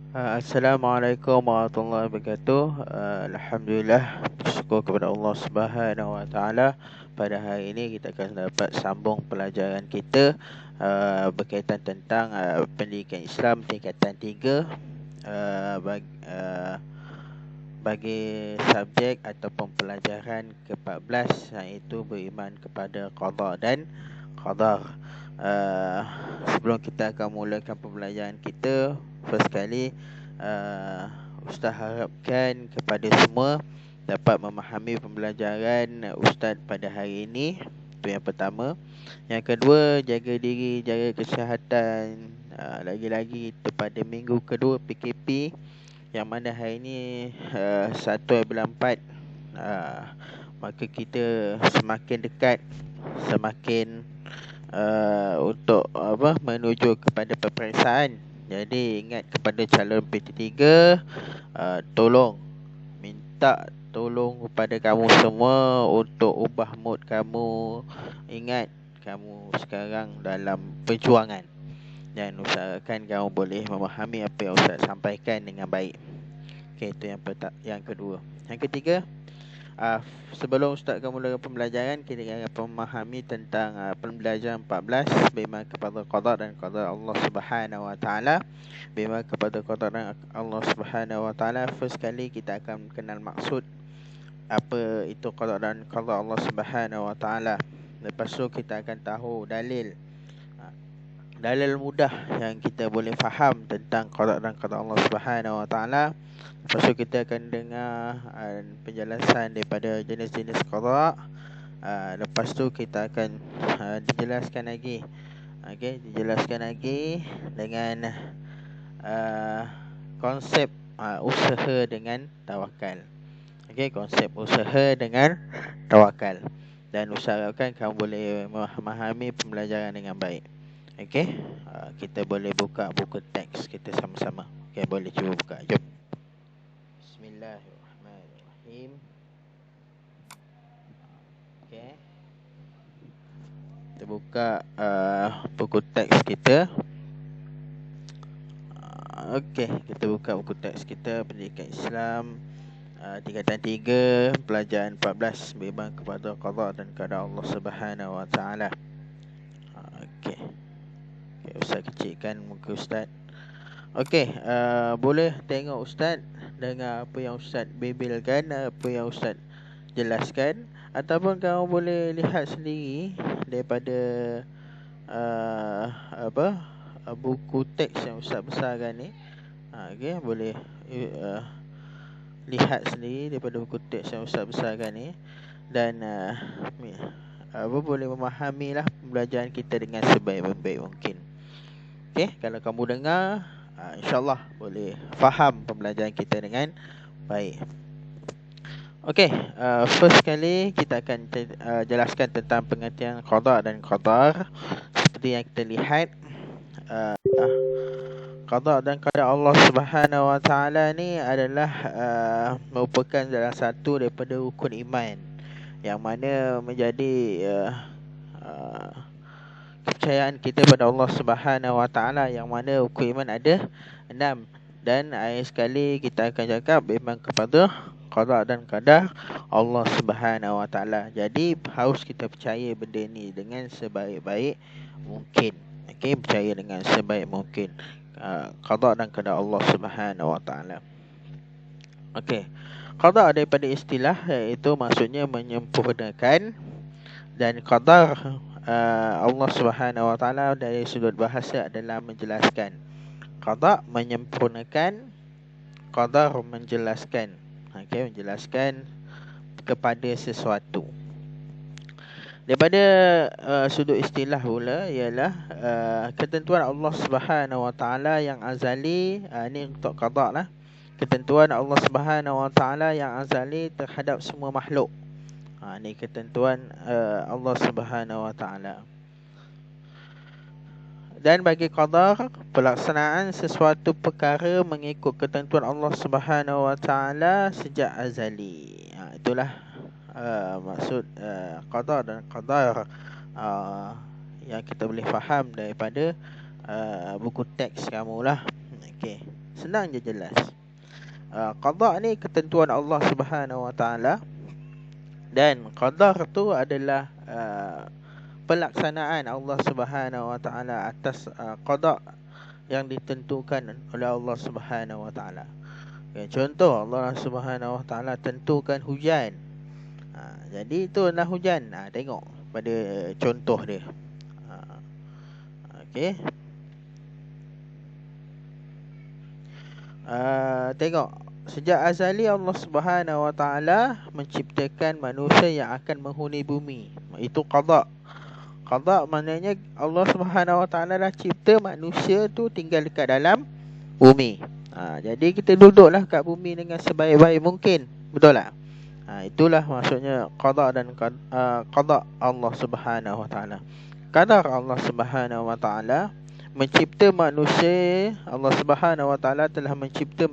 Assalamualaikum warahmatullahi wabarakatuh. Alhamdulillah, bersyukur kepada Allah Subhanahu Wa Taala. Pada hari ini kita akan dapat sambung pelajaran kita berkaitan tentang pendidikan Islam tingkatan 3 bagi subjek ataupun pelajaran ke-14, iaitu beriman kepada qada dan qadar. Sebelum kita akan mulakan pembelajaran kita, first kali Ustaz harapkan kepada semua dapat memahami pembelajaran Ustaz pada hari ini. Itu yang pertama. Yang kedua, jaga diri, jaga kesihatan. Lagi-lagi kita pada minggu kedua PKP, yang mana hari ini 1/4, maka kita semakin dekat, semakin untuk menuju kepada peperiksaan. Jadi ingat kepada calon PT3, tolong minta tolong kepada kamu semua untuk ubah mood kamu. Ingat, kamu sekarang dalam perjuangan dan usahakan kamu boleh memahami apa yang Ustaz sampaikan dengan baik. Okey, itu yang kedua. Yang ketiga, sebelum Ustaz akan mulakan pembelajaran, kita akan memahami tentang pembelajaran 14, beriman kepada qada dan qadar Allah Subhanahu Wa Taala. Beriman kepada qada dan Allah Subhanahu Wa Taala, first kali kita akan kenal maksud apa itu qada dan qadar Allah Subhanahu Wa Taala. Lepas tu kita akan tahu dalil mudah yang kita boleh faham tentang qada dan qadar Allah Subhanahu Wa Taala. Lepas tu kita akan dengar penjelasan daripada jenis-jenis qada. Lepas tu kita akan dijelaskan lagi. Dijelaskan lagi dengan konsep usaha dengan tawakal. Konsep usaha dengan tawakal. Dan usahakan kamu boleh memahami pembelajaran dengan baik. Kita boleh buka buku teks kita sama-sama. Boleh cuba buka. Jom. Bismillahirrahmanirrahim. Kita buka buku teks kita. Kita buka buku teks kita, pendidikan Islam tingkatan 3, pelajaran 14, beriman kepada qada dan qadar Allah Subhanahu Wa Taala. Ustaz kecilkan muka Ustaz. Boleh tengok Ustaz, dengar apa yang Ustaz bebelkan, apa yang Ustaz jelaskan, ataupun kamu boleh lihat sendiri daripada buku teks yang Ustaz besarkan ni. Boleh lihat sendiri daripada buku teks yang Ustaz besarkan ni, dan boleh memahamilah pembelajaran kita dengan sebaik-baik mungkin. Kalau kamu dengar, InsyaAllah boleh faham pembelajaran kita dengan baik. First kali kita akan jelaskan tentang pengertian qada dan qadar. Seperti yang kita lihat, qada dan qadar Allah Subhanahu Wa Taala ni adalah merupakan salah satu daripada rukun iman, yang mana menjadi kepercayaan kita pada Allah Subhanahu Wa Taala, yang mana rukun iman ada 6. Dan akhir sekali kita akan cakap beriman kepada qada dan qadar Allah Subhanahu Wa Taala. Jadi harus kita percaya benda ni dengan sebaik-baik mungkin. Percaya dengan sebaik mungkin qada dan qadar Allah Subhanahu Wa Taala. Qada daripada istilah, iaitu maksudnya menyempurnakan, dan qadar Allah Subhanahu Wa Taala dari sudut bahasa adalah menjelaskan. Qada menyempurnakan, qadar menjelaskan. Menjelaskan kepada sesuatu. Daripada sudut istilah pula ialah ketentuan Allah Subhanahu Wa Taala yang azali. Ini untuk qada lah. Ketentuan Allah Subhanahu Wa Taala yang azali terhadap semua makhluk. Ini ketentuan Allah Subhanahu Wa Taala. Dan bagi qadar, pelaksanaan sesuatu perkara mengikut ketentuan Allah Subhanahu Wa Taala sejak azali. Itulah maksud qada dan qadar yang kita boleh faham daripada buku teks kamu lah. Senang je jelas. Qada ni ketentuan Allah Subhanahu Wa Taala, dan qadar tu adalah pelaksanaan Allah Subhanahu Wa Taala atas qada yang ditentukan oleh Allah Subhanahu Wa Taala. Contoh, Allah Subhanahu Wa Taala tentukan hujan. Jadi itu adalah hujan. Tengok pada contoh dia. Okey. Tengok, sejak azali Allah Subhanahu Wa Taala menciptakan manusia yang akan menghuni bumi. Itu qada. Qada maknanya Allah Subhanahu Wa Taala dah cipta manusia tu tinggal dekat dalam bumi. Jadi kita duduklah kat bumi dengan sebaik-baik mungkin. Betul tak? Itulah maksudnya qada dan qada Allah Subhanahu Wa Taala. Qadar Allah Subhanahu Wa Taala mencipta manusia. Allah Subhanahu Wa Taala telah mencipta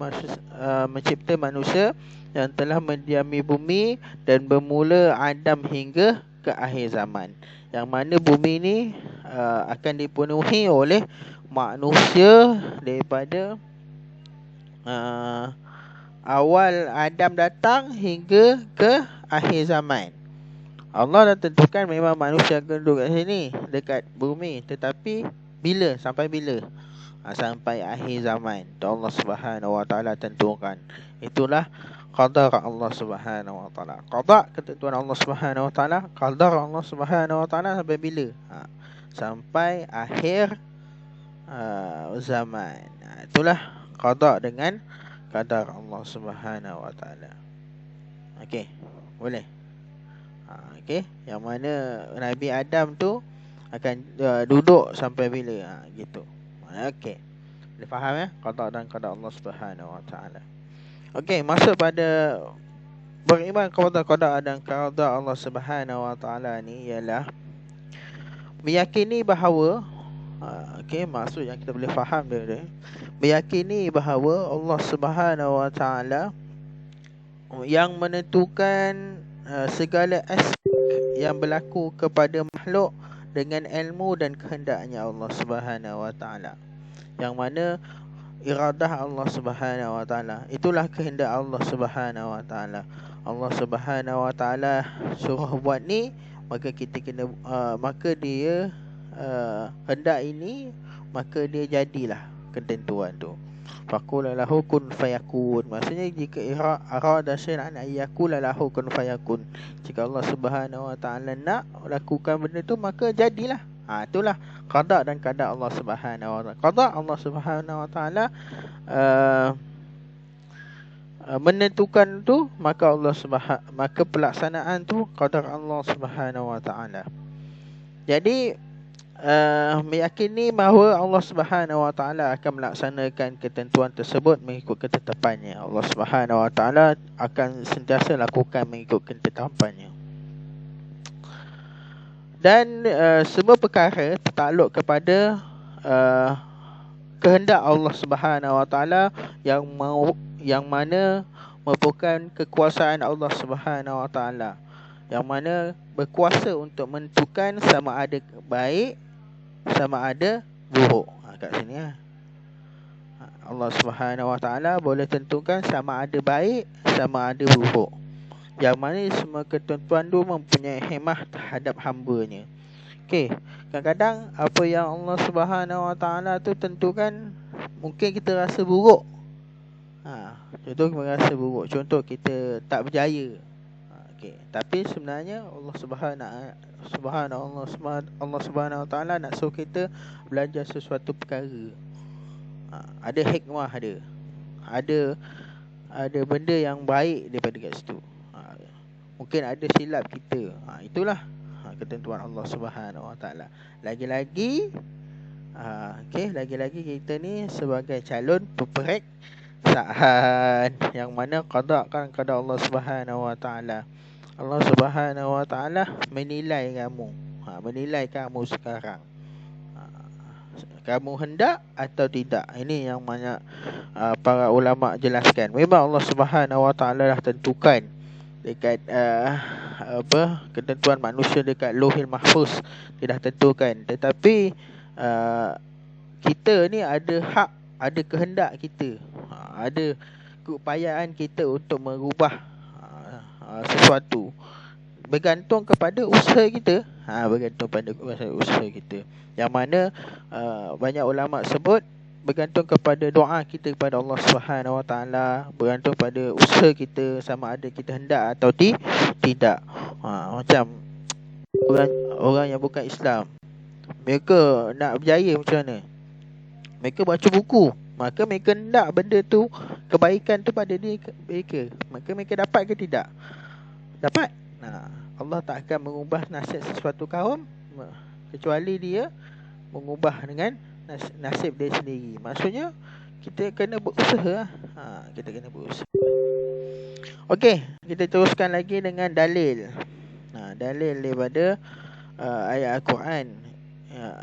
manusia yang telah mendiami bumi dan bermula Adam hingga ke akhir zaman. Yang mana bumi ni akan dipenuhi oleh manusia daripada awal Adam datang hingga ke akhir zaman. Allah dah tentukan memang manusia akan duduk kat sini, dekat bumi. Tetapi bila? Sampai bila? Sampai akhir zaman. Itu Allah Subhanahu Wa Taala tentukan. Itulah qadar Allah Subhanahu Wa Taala. Qada ketentuan Allah Subhanahu Wa Taala, qadar Allah Subhanahu Wa Taala sampai bila? Sampai akhir zaman. Itulah qada dengan qadar Allah Subhanahu Wa Taala. Okey, boleh. Okey, yang mana Nabi Adam tu akan duduk sampai bila? Gitu. Okey. Boleh faham ya? Qada dan qadar Allah Subhanahu Wa Taala. Okey, masuk pada beriman kepada qada dan qadar Allah Subhanahu Wa Taala ni ialah meyakini bahawa maksud yang kita boleh faham dia meyakini bahawa Allah Subhanahu Wa Taala yang menentukan segala aspek yang berlaku kepada makhluk dengan ilmu dan kehendaknya Allah Subhanahu Wa Taala. Yang mana iradah Allah Subhanahu Wa Taala, itulah kehendak Allah Subhanahu Wa Taala. Allah Subhanahu Wa Taala suruh buat ni, maka kita kena maka dia hendak ini, maka dia jadilah ketentuan tu. Faqul lahu kun fayakun. Maksudnya jika arada syai'an ayyakul lahu kun fayakun. Jika Allah Subhanahu Wa Taala nak lakukan benda tu, maka jadilah. Itulah qada dan qadar Allah Subhanahu Wa Taala. Qada Allah Subhanahu Wa Taala menentukan tu, maka maka pelaksanaan tu qadar Allah Subhanahu Wa Taala. Jadi meyakini bahawa Allah Subhanahu Wa Taala akan melaksanakan ketentuan tersebut mengikut ketetapannya. Allah Subhanahu Wa Taala akan sentiasa lakukan mengikut ketetapannya. Dan semua perkara tertakluk kepada kehendak Allah Subhanahu Wa Taala yang mana merupakan kekuasaan Allah Subhanahu Wa Taala, yang mana berkuasa untuk menentukan sama ada baik sama ada buruk. Kat sini Allah Subhanahu Wa Taala boleh tentukan sama ada baik sama ada buruk. Yang mana semua ketentuan tu mempunyai hikmah terhadap hamba-Nya. Okey, kadang-kadang apa yang Allah Subhanahu Wa Taala tu tentukan mungkin kita rasa buruk. Contoh kita rasa buruk. Contoh kita tak berjaya. Okey, tapi sebenarnya Allah Subhanahu Wa Taala nak suruh kita belajar sesuatu perkara. Ada hikmah dia. Ada benda yang baik daripada kat situ. Mungkin ada silap kita. Itulah ketentuan Allah Subhanahu Wa Taala. Lagi-lagi lagi-lagi kita ni sebagai calon peperiksaan, yang mana qada Allah Subhanahu Wa Taala. Allah Subhanahu Wa Taala menilai kamu. Menilai kamu sekarang. Kamu hendak atau tidak. Ini yang banyak para ulama jelaskan. Memang Allah Subhanahu Wa Taala dah tentukan dekat ketentuan manusia dekat Lauhil Mahfuz, dia dah tentukan. Tetapi kita ni ada hak, ada kehendak kita, ada keupayaan kita untuk merubah sesuatu, bergantung kepada usaha kita. Bergantung pada usaha kita, yang mana banyak ulama sebut bergantung kepada doa kita kepada Allah Subhanahu Wa Taala, bergantung pada usaha kita sama ada kita hendak atau tidak. Macam orang yang bukan Islam, mereka nak berjaya macam mana? Mereka baca buku, maka mereka hendak benda tu, kebaikan tu pada diri mereka, maka mereka dapat ke tidak? Dapat. Allah tak akan mengubah nasib sesuatu kaum kecuali dia mengubah dengan nasib dia sendiri. Maksudnya kita kena berusaha. Kita kena berusaha. Okey, kita teruskan lagi dengan dalil. Dalil daripada ayat Al-Quran,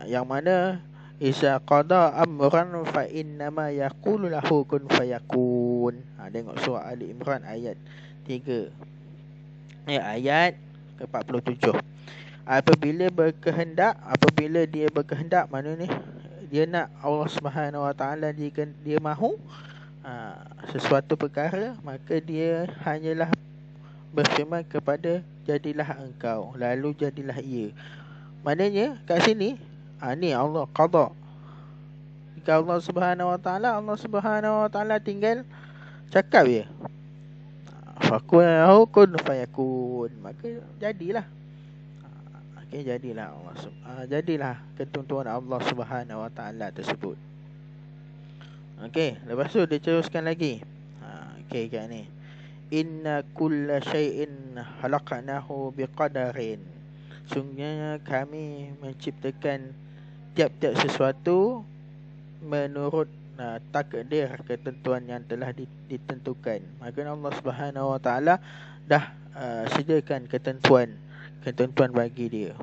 yang mana Isa qada amran fa innama yaqulu lahu kun fayakun. Tengok surah Ali Imran ayat 3. Ayat ke-47. Apabila dia berkehendak, mana ni? Dia nak Allah Subhanahu Wa Taala, dia mahu sesuatu perkara, maka dia hanyalah berfirman kepada jadilah engkau, lalu jadilah ia. Maknanya kat sini ni Allah qada. Jika Allah Subhanahu Wa Taala tinggal cakap je, fakun kun fayakun, maka jadilah. Jadilah Allah jadilah ketentuan Allah Subhanahu Wa Taala tersebut. Lepas tu dia teruskan lagi. Kat ni, inna kulla syai'in khalaqnahu biqadarin. Sungguhnya kami menciptakan tiap-tiap sesuatu menurut takdir, ketentuan yang telah ditentukan. Maka Allah Subhanahu Wa Taala dah sediakan ketentuan bagi dia.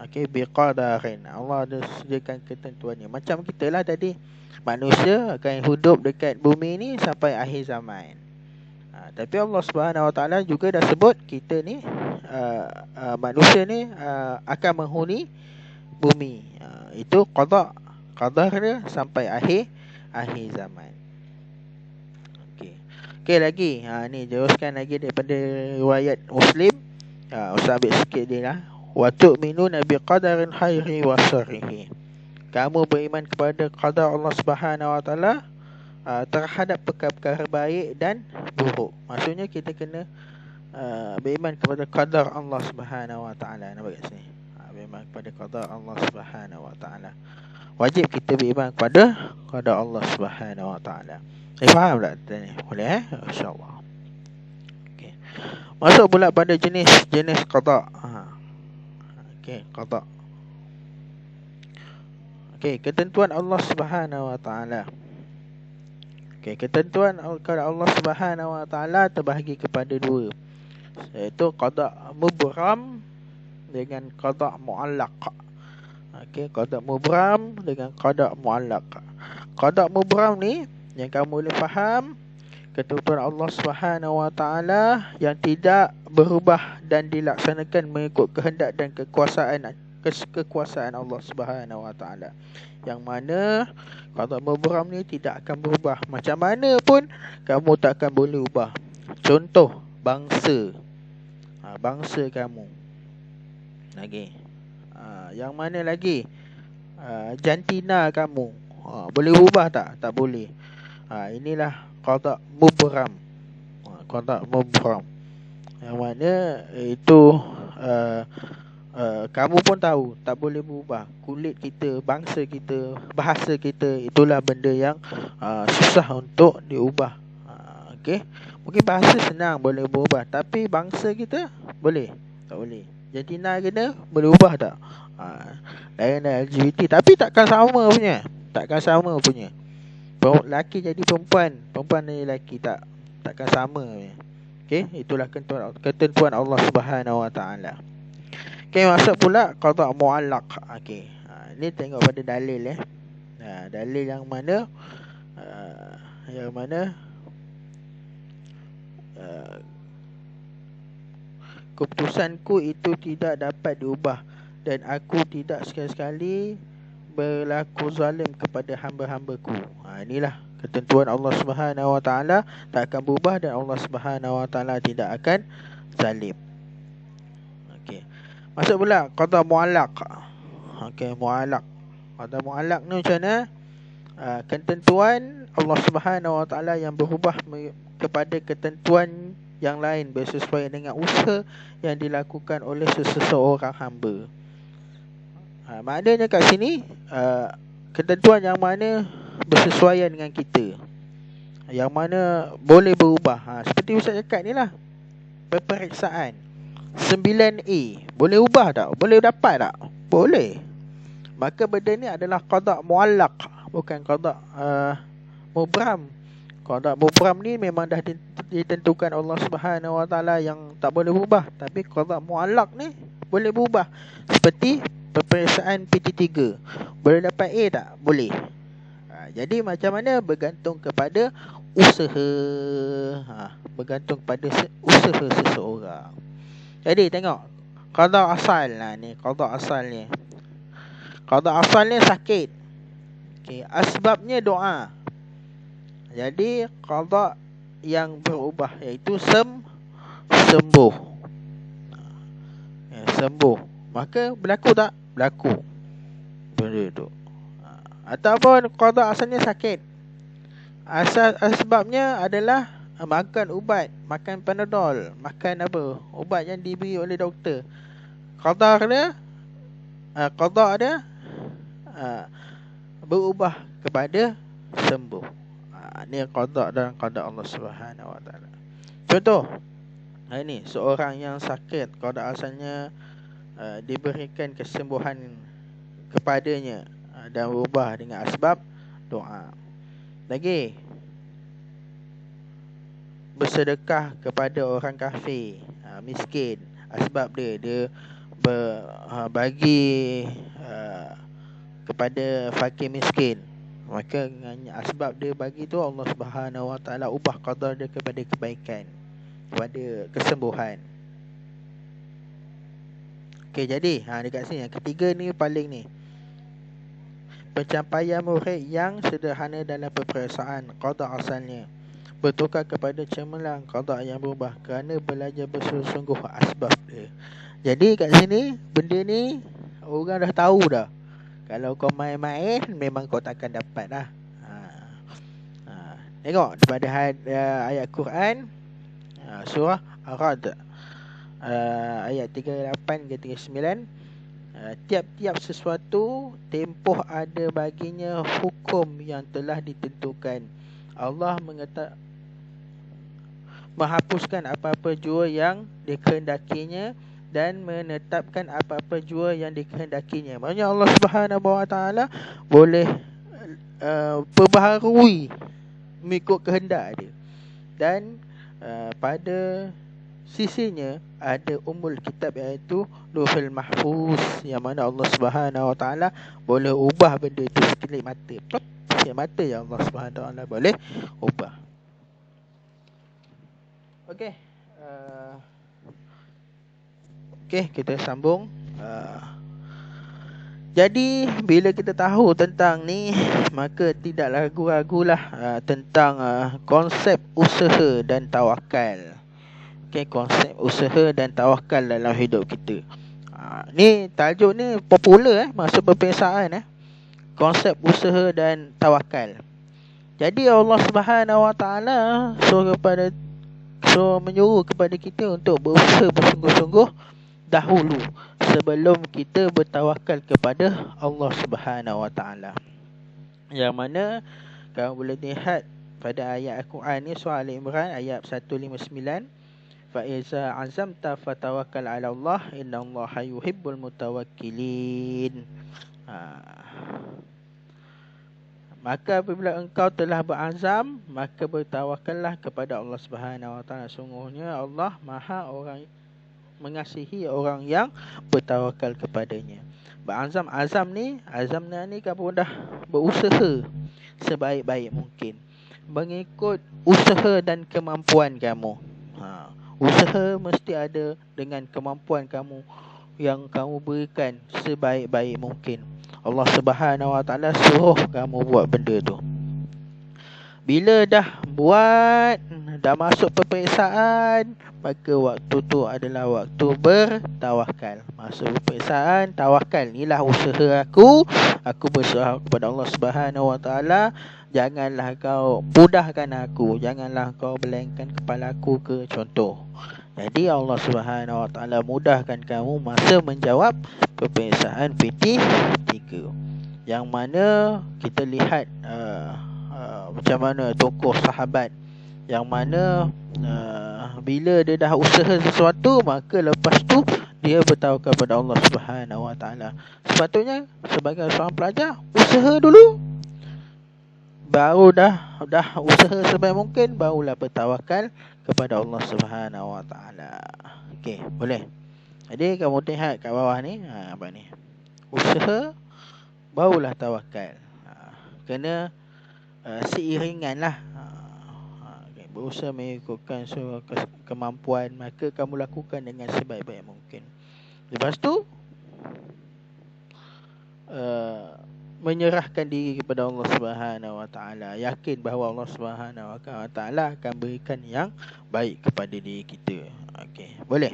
Biqadarin, Allah ada sediakan ketentuannya. Macam kita lah tadi, manusia akan hidup dekat bumi ni sampai akhir zaman. Tapi Allah Subhanahu Wa Taala juga dah sebut kita ni manusia ni akan menghuni bumi. Itu qadar dia sampai akhir zaman. Okey lagi. Ni teruskan lagi daripada riwayat Muslim. Ustaz ambil sikit dia lah. Wa tu'minuna biqadarin khairi wa syarrihi. Kamu beriman kepada qadar Allah Subhanahu Wa Taala terhadap perkara-perkara baik dan buruk. Maksudnya kita kena beriman kepada qadar Allah Subhanahu Wa Taala. Nampak kat sini? Beriman kepada qadar Allah Subhanahu Wa Taala. Wajib kita beriman kepada qadar Allah Subhanahu Wa Taala. Faham tak tadi? Boleh insya-Allah. Okey. Masuk pula pada jenis qada. Qada. Ketentuan Allah Subhanahu Wa Taala. Ketentuan Allah Subhanahu Wa Taala terbahagi kepada dua, iaitu qada mubram dengan qada muallaq. Qada mubram dengan qada muallaq. Qada mubram ni yang kamu boleh faham, ketentuan Allah Subhanahu Wa Taala yang tidak berubah dan dilaksanakan mengikut kehendak dan kekuasaan Allah Subhanahu Wa Taala, yang mana qada mubram ni tidak akan berubah. Macam mana pun kamu tak akan boleh ubah. Contoh, bangsa kamu lagi. Yang mana lagi? Jantina kamu boleh ubah tak? Tak boleh. Inilah qada mubram. Qada mubram, yang mana itu kamu pun tahu tak boleh berubah. Kulit kita, bangsa kita, bahasa kita, itulah benda yang susah untuk diubah. Mungkin bahasa senang boleh berubah, tapi bangsa kita boleh? Tak boleh. Jantina kena boleh ubah tak? Lain LGBT, tapi takkan sama punya. Lelaki jadi perempuan jadi lelaki, takkan sama. Itulah ketentuan Allah Subhanahu Wa Taala. Masuk pula qada muallaq. Ni tengok pada dalil dalil yang mana keputusanku itu tidak dapat diubah, dan aku tidak sekali-sekali berlaku zalim kepada hamba-hambaku. Inilah ketentuan Allah Subhanahu Wa Taala, tak akan berubah, dan Allah Subhanahu Wa Taala tidak akan zalim. Okey. Masuk pula qada muallaq. Okey, muallaq. Qada muallaq ni macam mana? Ketentuan Allah Subhanahu Wa Taala yang berubah kepada ketentuan yang lain bersesuaian dengan usaha yang dilakukan oleh seseorang hamba. Maknanya kat sini ketentuan yang mana bersesuaian dengan kita, yang mana boleh berubah. Seperti Ustaz cakap ni lah, peperiksaan 9A boleh ubah tak? Boleh dapat tak? Boleh. Maka benda ni adalah qada muallaq, bukan qada mubram. Qada mubram ni memang dah ditentukan Allah Subhanahu Wa Taala yang tak boleh berubah. Tapi qada muallaq ni boleh berubah. Seperti peperiksaan PT3, boleh dapat A tak? Boleh. Jadi macam mana? Bergantung kepada usaha. Bergantung kepada usaha seseorang. Jadi tengok qada asal lah ni, qada asal ni. Qada asal ni sakit. Okey, asbabnya doa. Jadi qada yang berubah iaitu sembuh. Sembuh. Maka berlaku tak? Berlaku benda tu. Ataupun qada asalnya sakit, asbabnya adalah makan ubat, makan Panadol, makan apa, ubat yang diberi oleh doktor. Qada dia berubah kepada sembuh. Ni qada dan qada Allah Subhanahu Wa Taala. Contoh, ini seorang yang sakit, qada asalnya diberikan kesembuhan kepadanya dan berubah dengan asbab doa. Lagi, bersedekah kepada orang kafir, miskin, asbab dia bagi kepada fakir miskin. Maka dengan asbab dia bagi tu, Allah Subhanahu Wa Taala ubah qadar dia kepada kebaikan, kepada kesembuhan. Okey, jadi dekat sini yang ketiga ni paling ni, pencapaian murid yang sederhana dalam peperiksaan qada asalnya bertukar kepada cemerlang qada yang berubah kerana belajar bersungguh-sungguh asbab dia. Jadi kat sini benda ni orang dah tahu dah. Kalau kau main-main memang kau takkan dapat dah. Tengok daripada ayat Quran, surah Ar-Ra'd, ayat 38 ke 39. Tiap-tiap sesuatu tempoh ada baginya hukum yang telah ditentukan. Allah menghapuskan apa-apa jua yang dikehendakinya dan menetapkan apa-apa jua yang dikehendakinya. Maksudnya Allah Subhanahu Wa Taala boleh perbaharui mengikut kehendak dia. Dan pada sisinya ada umul kitab, iaitu Lauhul Mahfuz, yang mana Allah Subhanahu Wa Taala boleh ubah benda itu sekelip mata. Sekelip mata yang Allah Subhanahu Wa Taala boleh ubah. Okey. Okey, kita sambung. Jadi bila kita tahu tentang ni, maka tidaklah ragu-ragulah tentang konsep usaha dan tawakal. Okey, konsep usaha dan tawakal dalam hidup kita. Ni tajuk ni popular masuk peperiksaan konsep usaha dan tawakal. Jadi Allah Subhanahu Wa Taala menyuruh kepada kita untuk berusaha bersungguh-sungguh dahulu sebelum kita bertawakal kepada Allah Subhanahu Wa Taala. Yang mana kamu boleh lihat pada ayat Al-Quran ni, surah Al-Imran ayat 159, fa iza azamta fatawakkal 'ala Allah innallaha yuhibbul mutawakkilin. Maka apabila engkau telah berazam, maka bertawakallah kepada Allah Subhanahu Wa Taala. Sungguhnya Allah Maha orang mengasihi orang yang bertawakal kepadanya. Berazam, azam ni kamu dah berusaha sebaik-baik mungkin mengikut usaha dan kemampuan kamu. Usaha mesti ada dengan kemampuan kamu yang kamu berikan sebaik-baik mungkin. Allah Subhanahu Wa Taala suruh kamu buat benda tu. Bila dah buat, dah masuk peperiksaan, maka waktu tu adalah waktu bertawakal. Masuk peperiksaan, tawakal. Inilah usaha aku berserah kepada Allah Subhanahu Wa Taala. Janganlah kau mudahkan aku, janganlah kau belengkan kepala aku ke contoh. Jadi Allah Subhanahu Wa Taala mudahkan kamu masa menjawab peperiksaan PT3. Yang mana kita lihat macam mana tokoh sahabat yang mana bila dia dah usaha sesuatu, maka lepas tu dia bertawakal kepada Allah Subhanahu Wa Taala. Sepatutnya sebagai seorang pelajar, usaha dulu, baru dah usaha sebaik mungkin, barulah bertawakal kepada Allah Subhanahu Wa Taala. Okey, boleh. Jadi kamu lihat kat bawah ni, apa ni? Usaha barulah tawakal. Kena seiringan lah. Berusaha mengikutkan kemampuan, maka kamu lakukan dengan sebaik-baik mungkin. Lepas tu menyerahkan diri kepada Allah Subhanahu Wa Taala, yakin bahawa Allah Subhanahu Wa Taala akan berikan yang baik kepada diri kita. Okey, boleh.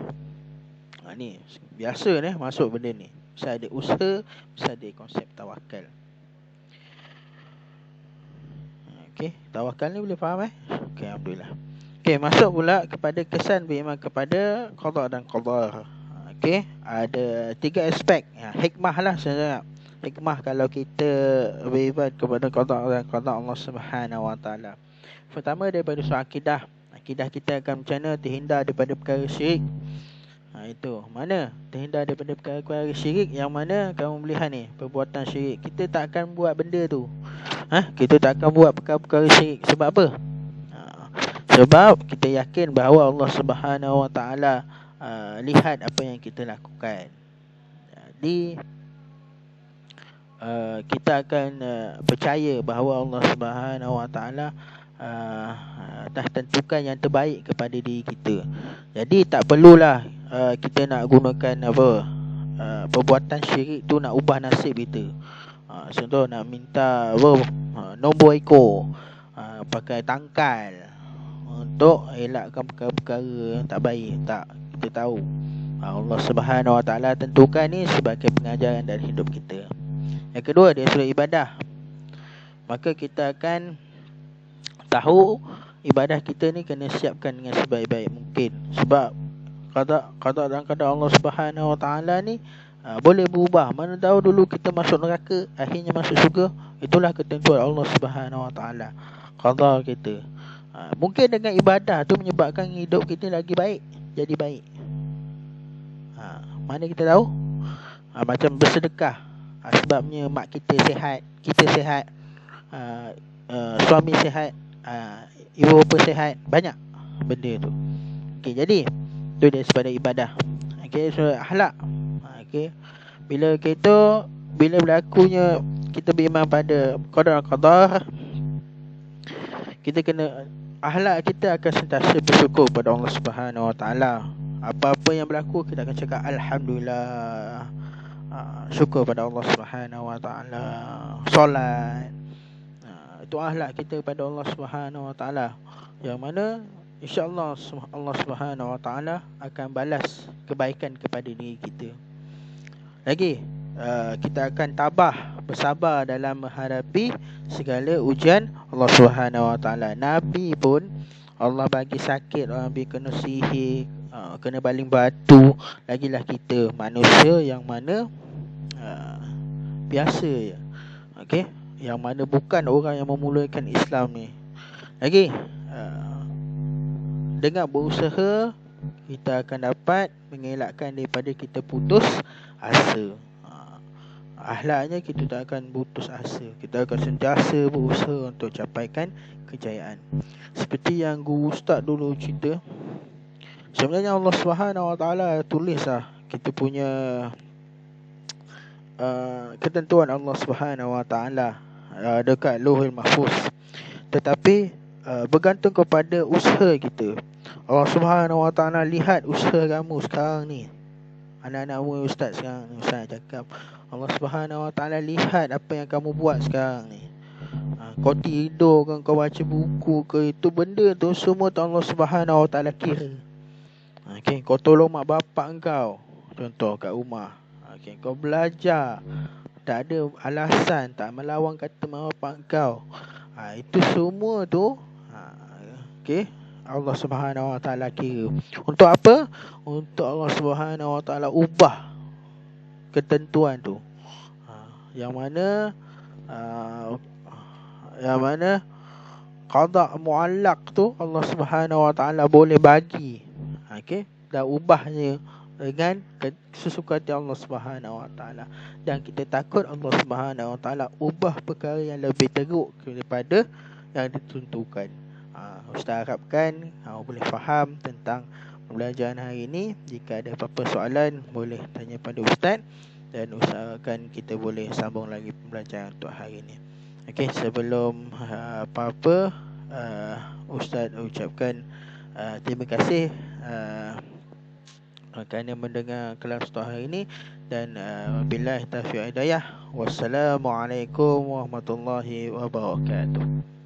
Ni biasa ni masuk benda ni. Mesti ada usaha, mesti ada konsep tawakal. Okey, tawakal ni boleh faham Okey, alhamdulillah. Okey, masuk pula kepada kesan beriman kepada qada dan qadar. Okey, ada 3 aspek. Hikmah lah sebenarnya. Hikmah kalau kita beriman kepada qada dan qadar Allah Subhanahu Wa Taala. Pertama, daripada soal akidah. Akidah kita akan macam mana terhindar daripada perkara syirik. Itu mana terhindar daripada perkara syirik, yang mana kamu melihat ni perbuatan syirik. Kita tak akan buat benda tu. Kita tak akan buat perkara-perkara syirik. Sebab apa? Sebab kita yakin bahawa Allah Subhanahu Wa Taala lihat apa yang kita lakukan. Jadi kita akan percaya bahawa Allah Subhanahu Wa Taala dah tentukan yang terbaik kepada diri kita. Jadi tak perlulah kita nak gunakan perbuatan syirik tu nak ubah nasib kita. Contoh nak minta nombor ekor, pakai tangkal untuk elakkan perkara-perkara tak baik. Tak, kita tahu Allah Subhanahu Wa Taala tentukan ni sebagai pengajaran dari hidup kita. Yang kedua, dia suruh ibadah. Maka kita akan tahu ibadah kita ni kena siapkan dengan sebaik-baik mungkin. Sebab qada dan qadar Allah Subhanahu Wa Taala ni boleh berubah. Mana tahu dulu kita masuk neraka, akhirnya masuk syurga. Itulah ketentuan Allah Subhanahu Wa Taala, qada kita. Mungkin dengan ibadah tu menyebabkan hidup kita lagi baik, jadi baik. Mana kita tahu? Macam bersedekah, sebabnya mak kita sihat, kita sihat, suami sihat, ibu bapa sihat, banyak benda tu. Okey, jadi tu dia daripada ibadah. Okey, so akhlak. Okey, bila berlakunya kita beriman pada qadar, kita kena, akhlak kita akan sentiasa bersyukur pada Allah Subhanahu Wa Taala. Apa-apa yang berlaku kita akan cakap alhamdulillah, syukur pada Allah Subhanahu Wa Taala. Solat, itu akhlak kita pada Allah Subhanahu Wa Taala, yang mana insya-Allah Allah Subhanahu Wa Taala akan balas kebaikan kepada diri kita. Lagi kita akan tabah, bersabar dalam menghadapi segala ujian Allah Subhanahu Wa Taala. Nabi pun Allah bagi sakit, orang bagi kena sihir, kena baling batu, lagilah kita manusia yang mana biasa je. Okey, yang mana bukan orang yang memulakan Islam ni. Lagi dengan berusaha kita akan dapat mengelakkan daripada kita putus asa. Akhlaknya kita tak akan putus asa. Kita akan sentiasa berusaha untuk capaikan kejayaan. Seperti yang guru ustaz dulu cerita, sebenarnya Allah Subhanahu Wa Taala tulislah kita punya ketentuan Allah Subhanahu Wa Taala dekat Lauhul Mahfuz. Tetapi bergantung kepada usaha kita. Allah Subhanahu Wa Taala lihat usaha kamu sekarang ni. Anak-anak murid ustaz sekarang ni, ustaz cakap Allah Subhanahu Wa Taala lihat apa yang kamu buat sekarang ni. Kau tidur kan, kau baca buku ke, itu benda tu semua tu Allah Subhanahu Wa Taala kira. Okey, kau tolong mak bapak kau, contoh kat rumah. Okey, kau belajar, tak ada alasan, tak melawan kata mak bapak kau. Itu semua tu okey, Allah Subhanahu Wa Taala kira. Untuk apa? Untuk Allah Subhanahu Wa Taala ubah ketentuan tu. Yang mana qada muallaq tu Allah Subhanahu Wa Taala boleh bagi. Okey, dan ubahnya dengan sesuka hati Allah Subhanahu Wa Taala. Dan kita takut Allah Subhanahu Wa Taala ubah perkara yang lebih teruk daripada yang ditentukan. Ustaz harapkan boleh faham tentang pembelajaran hari ini. Jika ada apa-apa soalan, boleh tanya pada Ustaz, dan usahakan kita boleh sambung lagi pembelajaran untuk hari ini. Okey, sebelum apa-apa, Ustaz ucapkan terima kasih kerana mendengar kelas untuk hari ini, dan billahi taufiq hidayah. Wassalamualaikum warahmatullahi wabarakatuh.